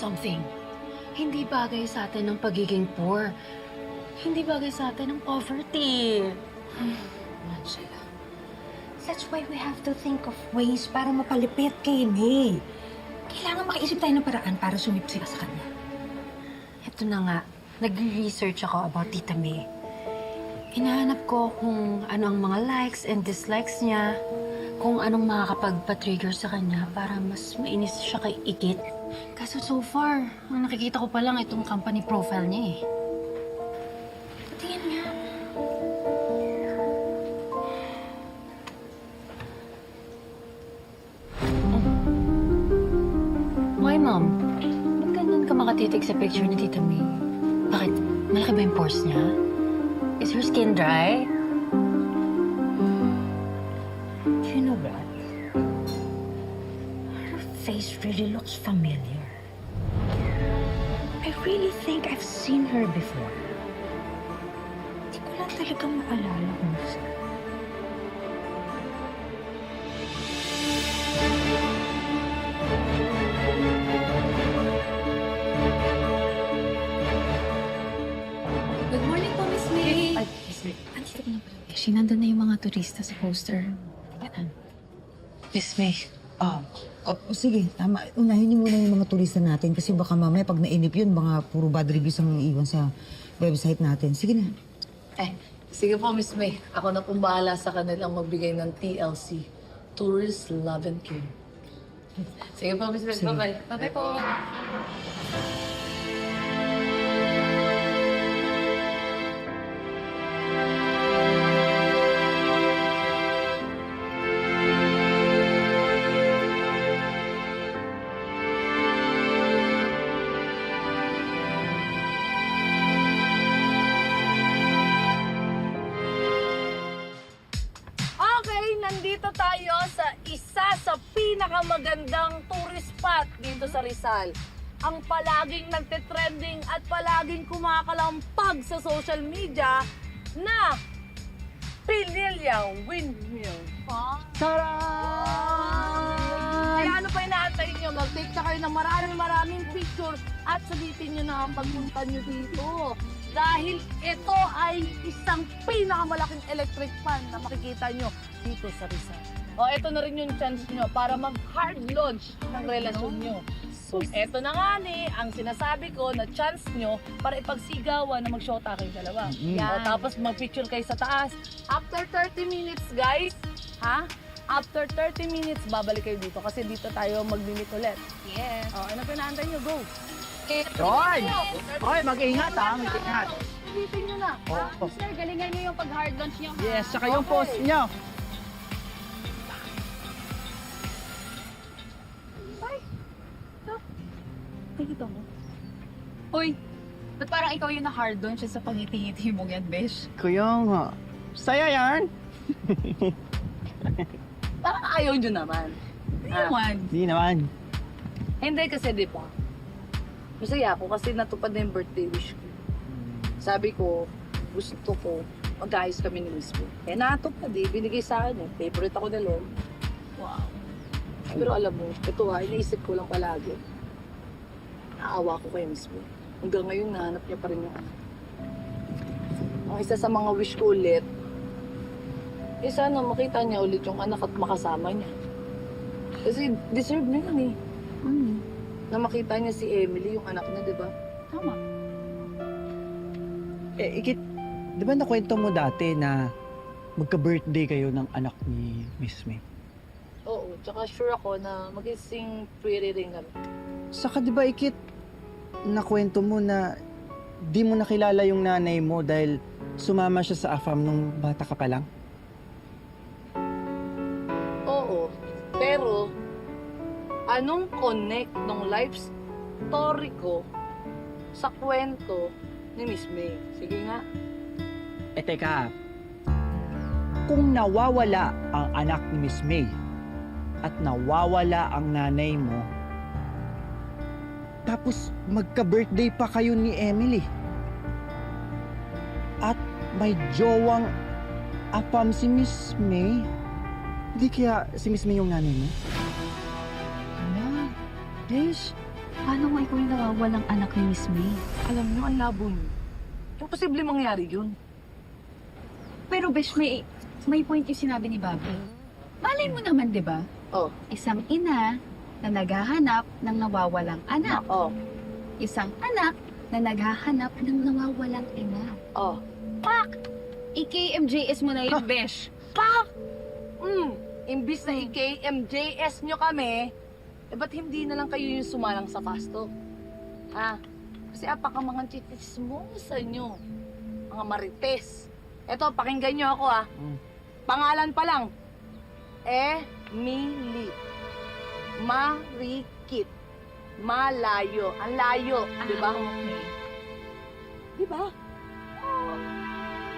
something? Hindi bagay sa atin ang pagiging poor. Hindi bagay sa atin ang poverty. Angela, that's why we have to think of ways para mapalipit kay May. Kailangan makaisip tayo ng paraan para sumipsik sa kanya. Ito na nga, nag-research ako about Tita May. Hinahanap ko kung ano ang mga likes and dislikes niya, kung anong makakapagpa-trigger sa kanya para mas mainis siya kay Ikit. Kaso so far, ang nakikita ko pa lang itong company profile niya eh. Tingnan nga. Why, Mom? Ba't ganun ka makatitig sa picture ni Tita May? Bakit? Malaki ba yung pores niya? Is her skin dry? You know what? Her face really looks familiar. I really think I've seen her before. Hindi ko lang talagang maalala kung saan. Good morning po, Miss May. Ay, Miss May. Andito ko na pala, Beshi. Nandun na yung mga turista sa poster. Miss May. Sige, tama. Unahin niyo muna yung mga turista natin kasi baka mamaya pag nainip yun, mga puro bad reviews ang iwan sa website natin. Sige na. Sige po, Miss May. Ako na pong bahala sa kanilang magbigay ng TLC. Tourist Love and Care. Sige po, Miss May. Sige. Bye-bye. Bye-bye po. Okay, nandito tayo sa isa sa pinakamagandang tourist spot dito sa Rizal. Ang palaging nagte-trending at palaging kumakalampag sa social media na Pililla Windmill. Kaya ano pa inaantay nyo? Mag-take na kayo ng maraming picture at sabihin nyo na ang pagpunta nyo dito. Dahil ito ay isang pinakamalaking electric fan na makikita nyo dito sa Rizal. O, ito na rin yung chance nyo para mag-hard launch ng relasyon nyo. So, eto na nga ni, ang sinasabi ko na chance nyo para ipagsigawan na mag-shota kayo dalawa. O, tapos mag-picture kayo sa taas. After 30 minutes, guys, After 30 minutes, babalik kayo dito kasi dito tayo mag-meet ulit. Yes. O, ano pinaantay nyo? Go! Hoy! Hoy, mag-ingat ha, mag-ingat. Ulitin nyo na. Oo. Sir, galingan niyo yung pag-hard launch niyo. Yes, saka yung post nyo. Nakikita mo? Uy, ba't parang ikaw yung na-hard launch sa pangiti-ngiti mo yan, Besh? Kuya nga. Saya yan. Parang ayaw nyo naman. Naman. Di naman. Hindi kasi, di ba? Masaya ako kasi natupad na yung birthday wish ko. Sabi ko, gusto ko mag-ayos kami ni Miss Mo. Eh, natupad eh. Binigay sa akin eh. Favorite ako ni Lord. Wow. Pero alam mo, ito iniisip ko lang palagi. Naawa ko kay Miss Mo. Hanggang ngayon, nahanap niya pa rin yung anak. Ang isa sa mga wish ko ulit, eh sana makita niya ulit yung anak at makasama niya. Kasi deserve niya yun eh. Na makita niya si Emily, yung anak niya, di ba? Tama. Ikit, di ba nakwento mo dati na magka-birthday kayo ng anak ni Miss May? Oo, tsaka sure ako na magising pretty ring kami. Saka di ba Ikit, nakwento mo na di mo nakilala yung nanay mo dahil sumama siya sa AFAM nung bata ka pa lang? Oo, pero anong connect ng life story ko sa kwento ni Miss May? Sige nga. Teka, kung nawawala ang anak ni Miss May at nawawala ang nanay mo, tapos magka-birthday pa kayo ni Emily, at may jowang AFAM si Miss May, hindi kaya si Miss May yung nanay mo? Besh, Paano kung ikaw yung nawawalang anak ni Miss May? Alam niyo, ang labo niyo. Imposible mangyari yun. Pero Besh, may point yung sinabi ni Bobby. Malay mo naman, di ba? Oh. Isang ina na naghahanap ng nawawalang anak. Oh. Isang anak na naghahanap ng nawawalang ina. Oh. Pak! I-KMJS mo na yun, Besh. Pak! Imbis na i-KMJS nyo kami, ba't hindi na lang kayo yung sumalang sa pasto? Ha? Kasi apaka mga chitis mo sa inyo. Mga marites. Eto, pakinggan nyo ako Pangalan pa lang. Emily. Marikit. Malayo. Ang layo. Di ba? Okay. Di ba?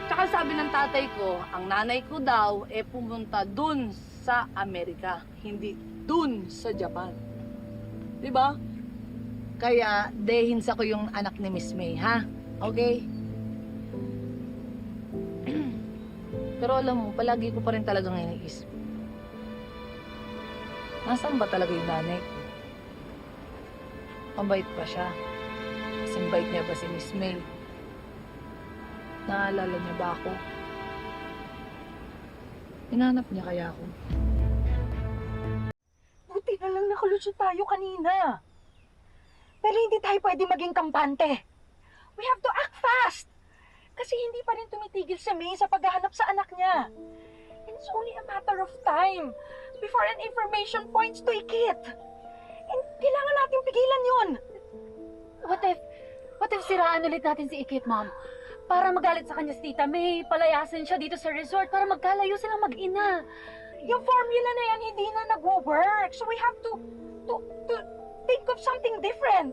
Tsaka sabi ng tatay ko, ang nanay ko daw pumunta dun sa Amerika, hindi dun sa Japan. Di ba? Kaya dehinsa ko yung anak ni Miss May, ha? Okay? Pero alam mo, palagi ko pa rin talagang iniisip. Nasaan ba talaga yung nanay ko? Mabait pa siya. Kasing bait niya ba si Miss May? Naalala niya ba ako? Hinanap niya kaya ako? Buti na lang nakalusot tayo kanina. Pero hindi tayo pwede maging kampante. We have to act fast. Kasi hindi pa rin tumitigil si May sa paghahanap sa anak niya. And it's only a matter of time before an information points to Ikit. And kailangan natin pigilan yun. What if siraan ulit natin si Ikit, Mom? Para magalit sa kanya si Tita May, palayasin siya dito sa resort para magkalayo silang mag-ina. Yung formula na yan hindi na nagwo-work. So we have to think of something different.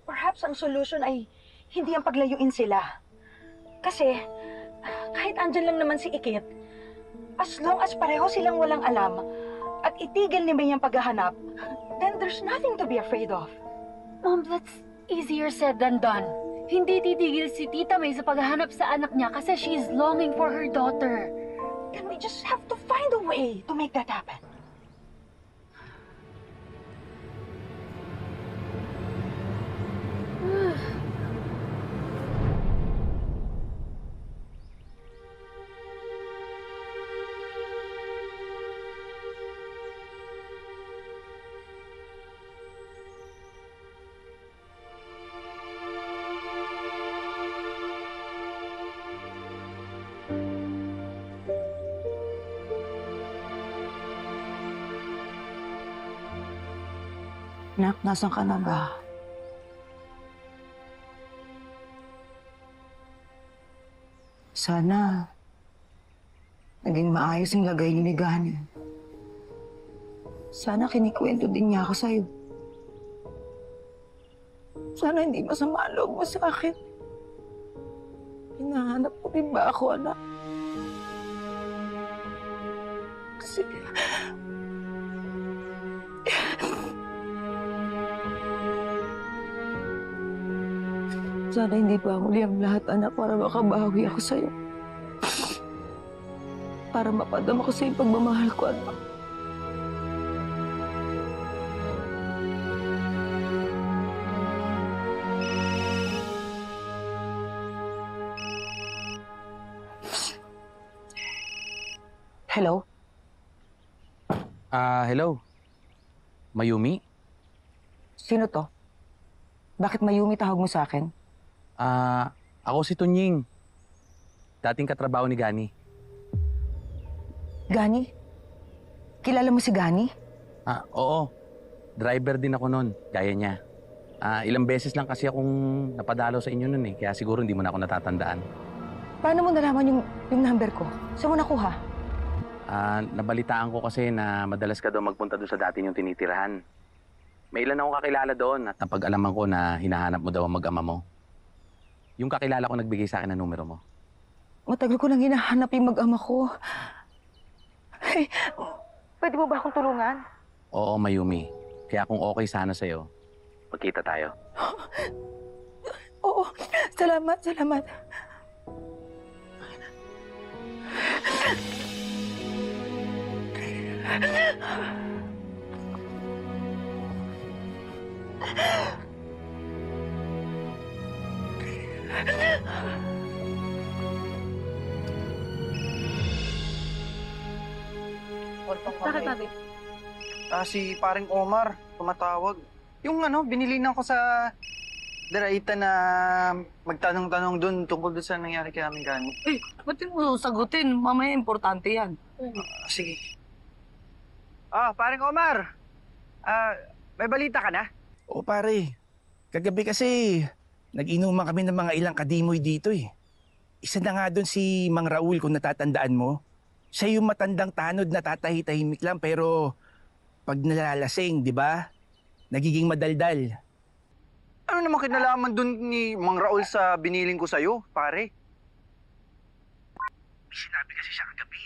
Perhaps ang solution ay hindi ang paglayuin sila. Kasi kahit andyan lang naman si Ikit, as long as pareho silang walang alam at itigil ni May ang paghahanap, then there's nothing to be afraid of. Mom, that's easier said than done. Hindi titigil si Tita May sa paghahanap sa anak niya kasi she's longing for her daughter. Then we just have to find a way to make that happen. Nak, nasan ka na ba? Sana naging maayos yung lagay niyo ni Gani. Sana kinikwento din niya ako sa'yo. Sana hindi masama ang loob mo sa akin. Hinahanap ko din ba ako, anak? Kasi sana hindi pa huli ang lahat, anak, para makabawi ako sa'yo. Para mapadama ko sa'yo yung pagmamahal ko, anak. Hello? Hello? Mayumi? Sino to? Bakit Mayumi tawag mo sa akin? Ako si Tunying. Dating katrabaho ni Gani. Gani? Kilala mo si Gani? Oo. Driver din ako noon, gaya niya. Ilang beses lang kasi akong napadalo sa inyo noon kaya siguro hindi mo na ako natatandaan. Paano mo nalaman yung number ko? Saan mo nakuha? Nabalitaan ko kasi na madalas ka daw magpunta doon sa dati yung tinitirahan. May ilan akong kakilala doon at napag-alaman ko na hinahanap mo daw ang mag-ama mo. Yung kakilala ko nagbigay sa akin ng numero mo. Matagal ko nang hinahanap yung mag-ama ko. Hey, pwede mo ba akong tulungan? Oo, Mayumi. Kaya kung okay sana sa'yo, magkita tayo. Oo, salamat. Pagpag Bakit natin? Si paring Omar, tumatawag. Yung binilinan ko sa Daraita na magtanong-tanong doon tungkol doon sa nangyari kay aming gani. Ba't mo sagutin? Mamaya importante yan. Sige. Paring Omar! May balita ka na? O pare, kagabi kasi nag-inuman kami ng mga ilang kadimoy dito eh. Isa na nga doon si Mang Raul kung natatandaan mo. Siya yung matandang tanod na tatahitahimik lang pero pag nalalasing, di ba? Nagiging madaldal. Ano naman kinalaman doon ni Mang Raul sa biniling ko sa'yo, pare? May sinabi kasi siya kagabi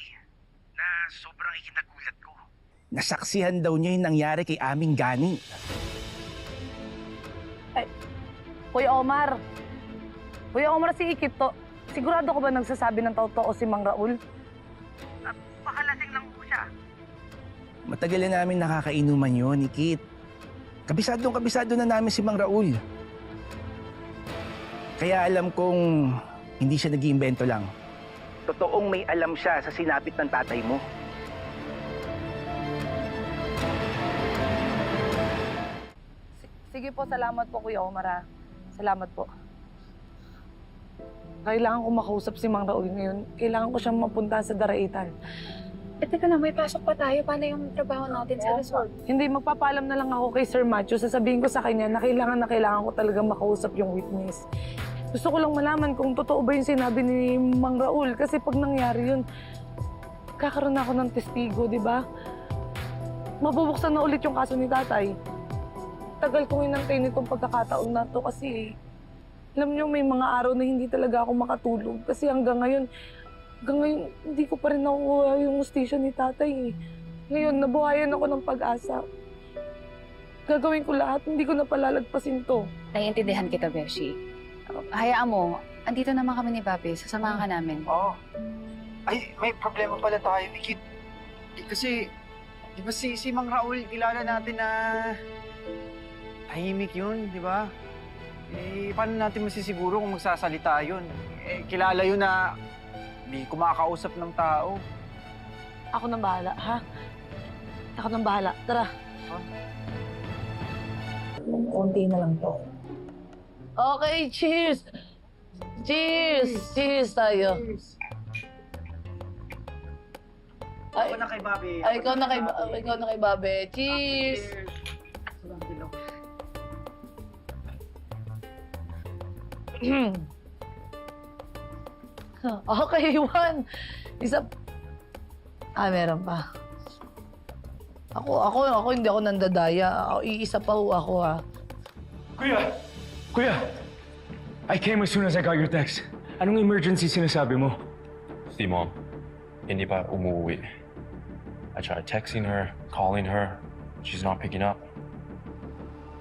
na sobrang ikinagulat ko. Nasaksihan daw niya yung nangyari kay aming gani. Kuya Omar si Ikit to. Sigurado ko ba nagsasabi ng totoo si Mang Raul? Pakalasing lang po siya. Matagal na namin nakakainuman yun, Ikit. Kabisado na namin si Mang Raul. Kaya alam kong hindi siya nag-iimbento lang. Totoong may alam siya sa sinapit ng tatay mo. Sige po, salamat po Kuya Omar ha. Salamat po. Kailangan ko makausap si Mang Raul ngayon. Kailangan ko siyang mapunta sa Daraitan. Teka lang, may pasok pa tayo. Paano yung trabaho natin sa resort? Hindi, magpapaalam na lang ako kay Sir Matthew. Sasabihin ko sa kanya na kailangan ko talaga makausap yung witness. Gusto ko lang malaman kung totoo ba yung sinabi ni Mang Raul. Kasi pag nangyari yun, kakaroon ako ng testigo, di ba? Mabubuksan na ulit yung kaso ni tatay. Tagal kong inantay nitong pagkakataon na to kasi alam niyo, may mga araw na hindi talaga ako makatulog. Kasi hanggang ngayon, hindi ko pa rin nakuha yung hustisya ni tatay. Ngayon, nabuhayan ako ng pag-asa. Gagawin ko lahat, hindi ko na palalagpasin to. Naiintindihan kita, Beshi. Hayaan mo, andito naman kami ni Papi. Sasamahan ka namin. Ay, may problema pala tayo, Ikit. Kasi, di ba si Mang Raul, kilala natin na tahimik yun, di ba? Paano natin masisiguro kung magsasalita yun? Kilala yun na di kumakausap ng tao. Ako nang bahala, ha? Ako nang bahala. Tara. Konti na lang to. Okay, cheers! Cheers! Cheers tayo. Ako na kay Bobby. Ikaw na kay Babe. Cheers! Okay, Juan. Meron pa. Ako hindi ako nandadaya. Iisa pa ako, ha. Kuya! I came as soon as I got your text. Anong emergency sinasabi mo? Si Mom, hindi pa umuwi. I tried texting her, calling her. She's not picking up.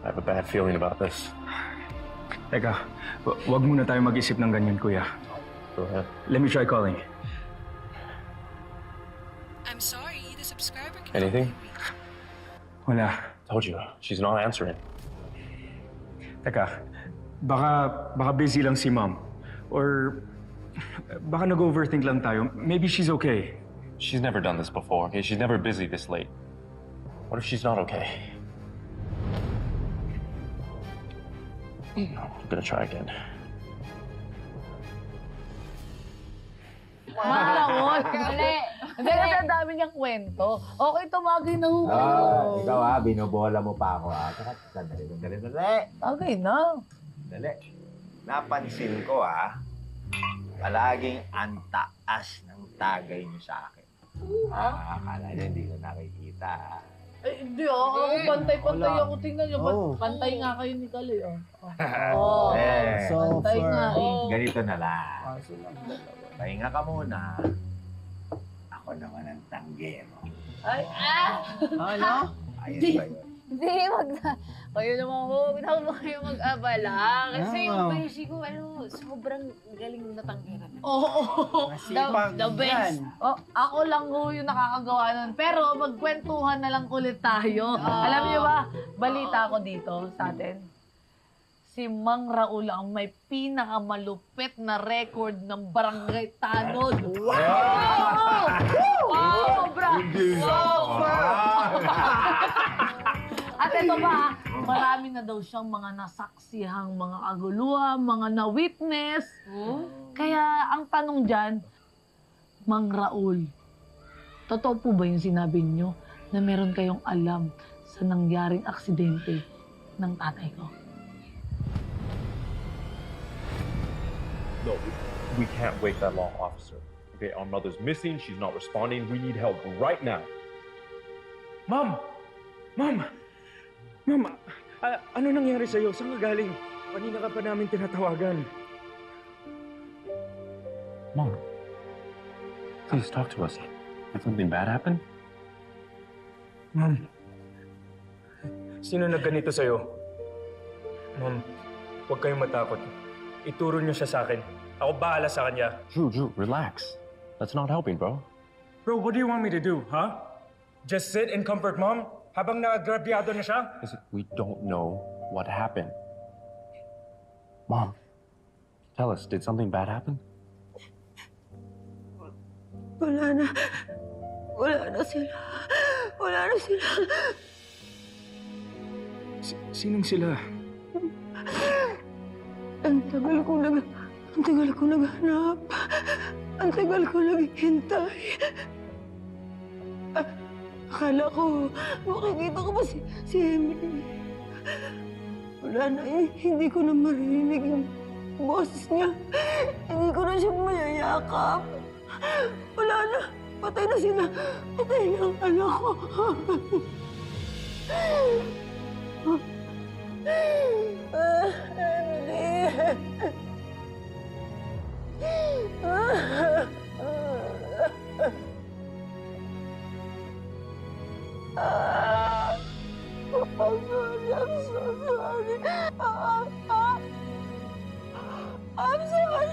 I have a bad feeling about this. Teka, wag muna tayo mag-isip ng ganyan, kuya. Go ahead. Let me try calling. I'm sorry, the subscriber can Anything? Wala. Told you, she's not answering. Teka, baka busy lang si Mom. Or baka nag-overthink lang tayo. Maybe she's okay. She's never done this before, okay? She's never busy this late. What if she's not okay? I'm gonna try again. Malangon! Hindi kasi ang dami niyang kwento. Okay, tumagay na ho. Ikaw binobola mo pa ako Dali. Tagay na. Dali. Napansin ko palaging ang taas ng tagay niyo sa akin. Akala niyo hindi ko nakikita Hindi ako pantay-pantay ako. Tingnan niyo, pantay nga kayo ni Kaloy. Pantay nga Ganito na lang. Pahinga ka muna. Ako naman ang tanggero. Ano? Ayos ba yun? Hindi, kayo naman ho. Huwag mo kayo mag-abala. Kasi yung Beshi ko, sobrang galing na tanggiran. Oo. The best. Ako lang ho yung nakakagawa nun. Pero magkwentuhan na lang ulit tayo. Alam niyo ba, balita ko dito sa atin. Si Mang Raul ang may pinakamalupit na record ng barangay tanod. Wow! Sobra! ito pa, marami na daw siyang mga nasaksihang mga kaguluhan, mga na-witness. Kaya ang tanong dyan, Mang Raul, totoo po ba yung sinabi niyo na meron kayong alam sa nangyaring aksidente ng tatay ko? No, we can't wait that long, officer. Okay, our mother's missing. She's not responding. We need help right now. Ma'am! Ma'am! Ma'am, ano nangyari sa'yo? Saan ka galing? Kanina ka pa namin tinatawagan. Mom, please talk to us. Did something bad happen? Ma'am, sino nagganito sa'yo? Ma'am, huwag kayong matakot. Ituro niyo siya sa akin. Ako bahala sa kanya. Drew, relax. That's not helping, bro. Bro, what do you want me to do, huh? Just sit and comfort Mom habang naagrabyado na siya? Listen, we don't know what happened. Mom, tell us, did something bad happen? Wala na. Wala na sila. Wala na sila. Sinong sila? Ang tagal ko naghanap. Ang tagal ko naghihintay. Akala ko, makikita ko ba si Emily? Wala na eh. Hindi ko na marinig yung boses niya. Hindi ko na siya mayayakap. Wala na. Patay na sila. Patay na ang anak ko. I'm so sorry. I'm sorry.